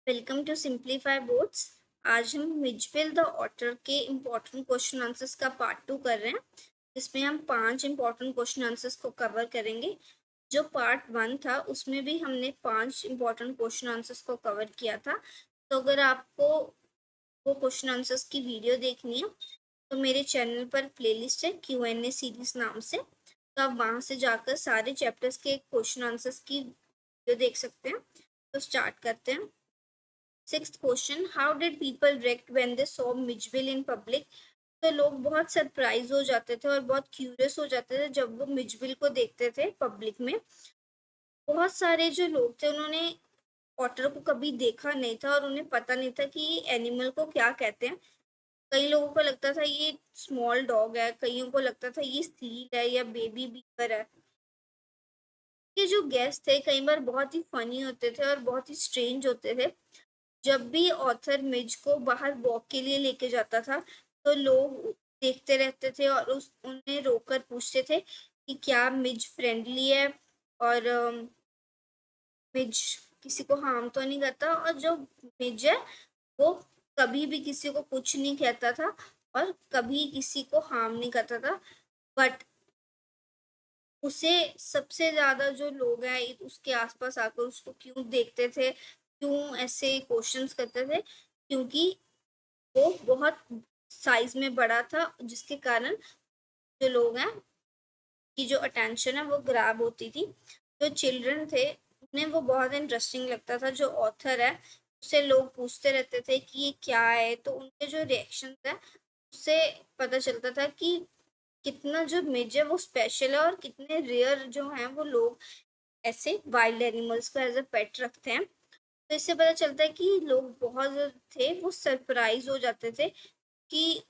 Welcome to simplify boards. आज हम Mijbil the otter के इम्पोर्टेंट क्वेश्चन आंसर्स का पार्ट 2 कर रहे हैं, जिसमें हम 5 इम्पोर्टेंट क्वेश्चन आंसर्स को कवर करेंगे। जो पार्ट 1 था उसमें भी हमने 5 इम्पोर्टेंट क्वेश्चन आंसर्स को कवर किया था। तो अगर आपको वो क्वेश्चन आंसर्स की वीडियो देखनी है तो मेरे चैनल पर प्लेलिस्ट है Q&A सीरीज नाम से, तो आप वहाँ से जाकर सारे चैप्टर्स के क्वेश्चन आंसर्स की वीडियो देख सकते हैं। तो स्टार्ट करते हैं। Sixth question, how did people react when they saw Mijbil in public. तो लोग बहुत सरप्राइज हो जाते थे और बहुत क्यूरियस हो जाते थे जब वो मिचबिल को देखते थे पब्लिक में। बहुत सारे जो लोग थे उन्होंने ऑटर को कभी देखा नहीं था और उन्हें पता नहीं था कि ये एनिमल को क्या कहते हैं। कई लोगों को लगता था ये स्मॉल डॉग है, कईयों को लगता था ये सील है या बेबी बीवर है। ये जो गेस्ट थे कई बार बहुत ही फनी होते थे और बहुत ही स्ट्रेंज होते थे। जब भी ऑथर मिज को बाहर वॉक के लिए लेके जाता था तो लोग देखते रहते थे और उस उन्हें रोककर पूछते थे कि क्या मिज फ्रेंडली है और मिज किसी को हार्म तो नहीं करता। और जो मिज है वो कभी भी किसी को कुछ नहीं कहता था और कभी किसी को हार्म नहीं करता था। बट उसे सबसे ज्यादा जो लोग हैं उसके आसपास आकर उसको क्यों देखते थे, क्यों ऐसे क्वेश्चंस करते थे, क्योंकि वो बहुत साइज में बड़ा था, जिसके कारण जो लोग हैं की जो अटेंशन है वो ग्रैब होती थी। जो चिल्ड्रन थे उन्हें वो बहुत इंटरेस्टिंग लगता था। जो ऑथर है उससे लोग पूछते रहते थे कि ये क्या है, तो उनके जो रिएक्शन है उससे पता चलता था कि कितना जो मिज है वो स्पेशल है और कितने रेयर जो हैं वो लोग ऐसे वाइल्ड एनिमल्स को एज अ पेट रखते हैं। तो इससे पता चलता है कि लोग बहुत जो थे वो सरप्राइज हो जाते थे कि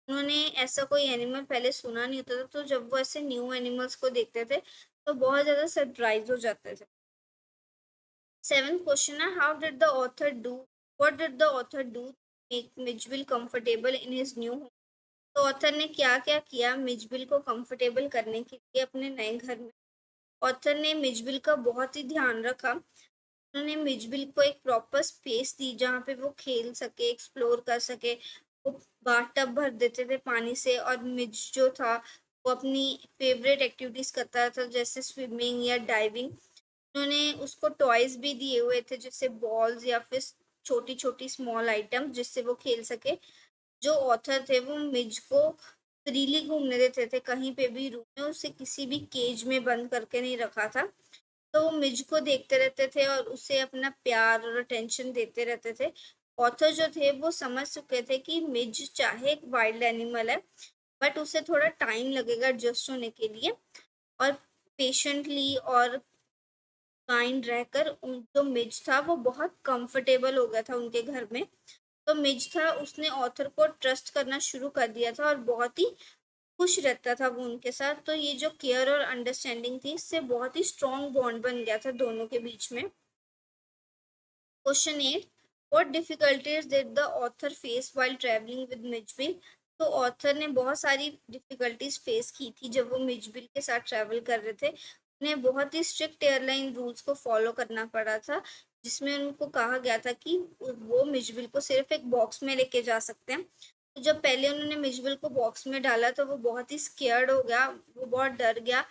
उन्होंने ऐसा कोई एनिमल पहले सुना नहीं होता था। तो जब वो ऐसे न्यू एनिमल्स को देखते थे तो बहुत ज़्यादा सरप्राइज हो जाते थे। सेवेंथ क्वेश्चन है, how did the author do what did the author do make Mijbil comfortable in his new home. तो ऑथर ने क्या क्या किया मिचबिल को कंफर्टेबल करने के लिए अपने नए घर में। ऑथर ने मिचबिल का बहुत ही ध्यान रखा। उन्होंने मिचबिल को एक प्रॉपर स्पेस दी जहाँ पे वो खेल सके, एक्सप्लोर कर सके। वो बाथटब भर देते थे पानी से और मिच जो था वो अपनी फेवरेट एक्टिविटीज करता था, जैसे स्विमिंग या डाइविंग। उन्होंने उसको टॉयज भी दिए हुए थे, जैसे बॉल्स या फिर छोटी छोटी स्मॉल आइटम जिससे वो खेल सके। जो ऑथर थे वो मिज को फ्रीली घूमने देते थे कहीं पे भी रूम में, उसे किसी भी केज में बंद करके नहीं रखा था। तो वो मिज को देखते रहते थे और उसे अपना प्यार और अटेंशन देते रहते थे। ऑथर जो थे वो समझ चुके थे कि मिज चाहे एक वाइल्ड एनिमल है बट उसे थोड़ा टाइम लगेगा एडजस्ट होने के लिए। और पेशेंटली और काइंड रहकर जो मिज था वो बहुत कंफर्टेबल हो गया था उनके घर में। तो मिज था उसने ऑथर को ट्रस्ट करना शुरू कर दिया था और बहुत ही खुश रहता था वो उनके साथ। तो ये जो केयर और अंडरस्टैंडिंग थी इससे बहुत ही स्ट्रॉन्ग बॉन्ड बन गया था दोनों के बीच में। Question 8, what difficulties did the author face while travelling with Mijbil. तो ऑथर ने बहुत सारी डिफिकल्टीज फेस की थी जब वो मिचबिल के साथ ट्रैवल कर रहे थे। उन्हें बहुत ही स्ट्रिक्ट एयरलाइन रूल्स को फॉलो करना पड़ा था, जिसमें उनको कहा गया था कि वो मिचबिल को सिर्फ एक बॉक्स में लेके जा सकते हैं। तो जब पहले उन्होंने मिचबिल को बॉक्स में डाला तो वो बहुत ही स्केयर्ड हो गया, वो बहुत डर गया।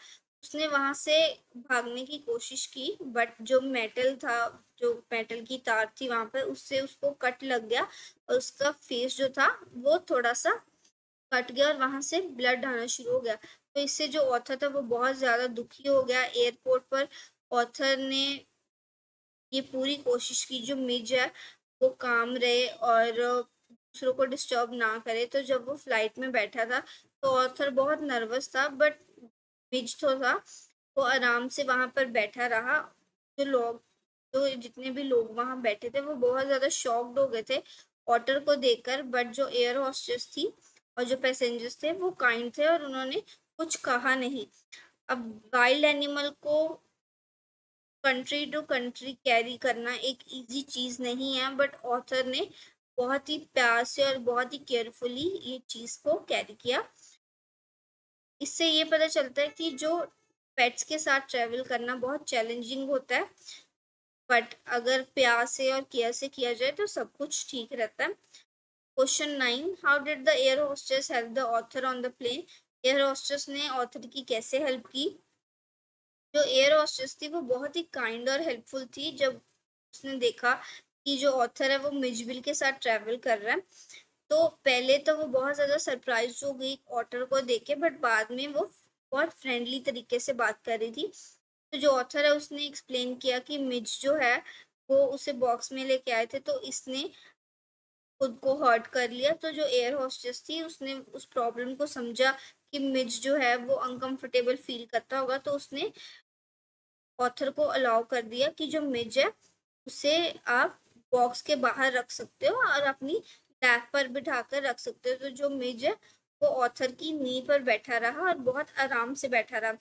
उसने वहां से भागने की कोशिश की बट जो मेटल था, जो मेटल की तार थी वहां पर, उससे उसको कट लग गया और उसका फेस जो था वो थोड़ा सा कट गया और वहां से ब्लड आना शुरू हो गया। तो इससे जो ऑथर था वो बहुत ज्यादा दुखी हो गया। एयरपोर्ट पर ऑथर ने ये पूरी कोशिश की जो मिज है वो काम रहे और दूसरों को डिस्टर्ब ना करे। तो जब वो फ्लाइट में बैठा था तो ऑथर बहुत नर्वस था बट मिज तो था वो आराम से वहां पर बैठा रहा। जो लोग जो जितने भी लोग वहां बैठे थे वो बहुत ज्यादा शॉक्ड हो गए थे ऑटर को देखकर। बट जो एयर होस्टेस थी और जो पैसेंजर्स थे वो काइंड थे और उन्होंने कुछ कहा नहीं। अब वाइल्ड एनिमल को कंट्री टू कंट्री कैरी करना एक इजी चीज नहीं है, बट ऑथर ने बहुत ही प्यार से और बहुत ही केयरफुली ये चीज को कैरी किया। इससे ये पता चलता है कि जो पेट्स के साथ ट्रेवल करना बहुत चैलेंजिंग होता है। बट अगर प्यार से और केयर से किया जाए तो सब कुछ ठीक रहता है। Question 9, how did the air hostess help the author on the plane? Air hostess ने ऑथर की कैसे हेल्प की? जो एयर होस्टेस थी वो बहुत ही काइंड और हेल्पफुल थी। जब उसने देखा कि जो ऑथर है वो मिजबिल के साथ ट्रैवल कर रहा है, तो पहले तो वो बहुत ज़्यादा सरप्राइज हो गई ऑथर को देख के, बट बाद में वो बहुत फ्रेंडली तरीके से बात कर रही थी। तो जो ऑथर है उसने एक्सप्लेन किया कि मिज जो है वो उसे बॉक्स में लेके आए थे, तो इसने खुद को हर्ट कर लिया। तो जो एयर होस्टेस थी उसने उस प्रॉब्लम को समझा कि मिज जो है वो अनकंफर्टेबल फील करता होगा, तो उसने ऑथर को अलाउ कर दिया कि जो मिज है उसे आप बॉक्स के बाहर रख सकते हो और अपनी लैप पर बिठाकर रख सकते हो। तो जो मिज है वो ऑथर की नी पर बैठा रहा और बहुत आराम से बैठा रहा।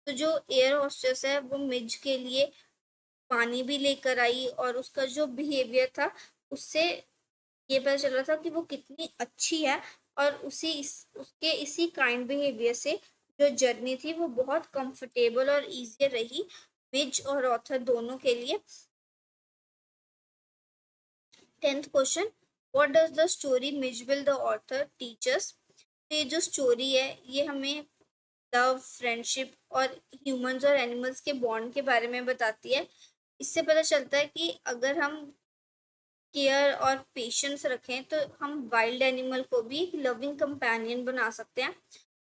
तो जो एयर होस्टेस है वो मिज के लिए पानी भी लेकर आई और उसका जो बिहेवियर था उससे ये पता चल रहा था कि वो कितनी अच्छी है। और उसके इसी काइंड बिहेवियर से जो जर्नी थी वो बहुत कंफर्टेबल और इजी रही मिज और ऑथर दोनों के लिए। 10th question, what does the story Mijbil the author teachers? ये जो स्टोरी है ये हमें लव, फ्रेंडशिप और ह्यूमंस और एनिमल्स के बॉन्ड के बारे में बताती है। इससे पता चलता है कि अगर हम केयर और पेशेंस रखें तो हम वाइल्ड एनिमल को भी एक लविंग कंपेनियन बना सकते हैं।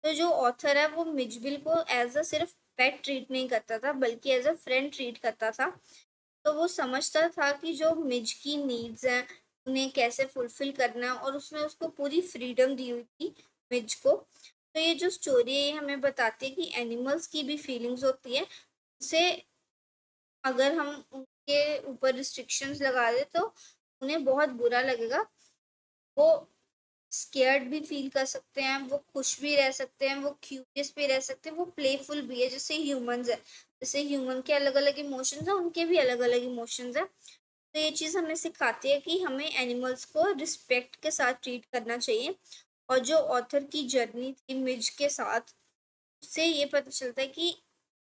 तो जो ऑथर है वो मिजबिल को एज अ सिर्फ पेट ट्रीट नहीं करता था बल्कि एज अ फ्रेंड ट्रीट करता था। तो वो समझता था कि जो मिज की नीड्स हैं उन्हें कैसे फुलफिल करना है और उसने उसको पूरी फ्रीडम दी हुई थी मिज को। तो ये जो स्टोरी है ये हमें बताती है कि एनिमल्स की भी फीलिंग्स होती है। उसे अगर हम उनके ऊपर रिस्ट्रिक्शंस लगा दें तो उन्हें बहुत बुरा लगेगा। वो स्केयर्ड भी फील कर सकते हैं, वो खुश भी रह सकते हैं, वो क्यूरियस भी रह सकते हैं, वो प्लेफुल भी है जैसे ह्यूमंस है। जैसे ह्यूमन के अलग अलग इमोशंस हैं उनके भी अलग अलग इमोशंस हैं। तो ये चीज़ हमें सिखाती है कि हमें एनिमल्स को रिस्पेक्ट के साथ ट्रीट करना चाहिए। और जो ऑथर की जर्नी थी मिज के साथ उससे ये पता चलता है कि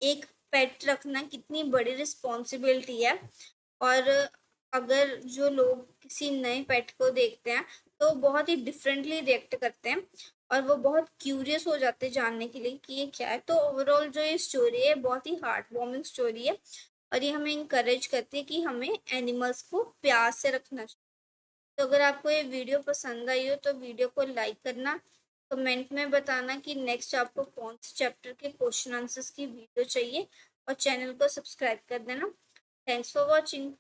एक पेट रखना कितनी बड़ी रिस्पॉन्सिबिलिटी है। और अगर जो लोग किसी नए पेट को देखते हैं तो बहुत ही डिफरेंटली रिएक्ट करते हैं और वो बहुत क्यूरियस हो जाते हैं जानने के लिए कि ये क्या है। तो ओवरऑल जो ये स्टोरी है बहुत ही हार्ट वार्मिंग स्टोरी है और ये हमें इंकरेज करती है कि हमें एनिमल्स को प्यार से रखना चाहिए। तो अगर आपको ये वीडियो पसंद आई हो तो वीडियो को लाइक करना, कमेंट में बताना कि नेक्स्ट आपको कौन से चैप्टर के क्वेश्चन आंसर्स की वीडियो चाहिए और चैनल को सब्सक्राइब कर देना। Thanks for watching.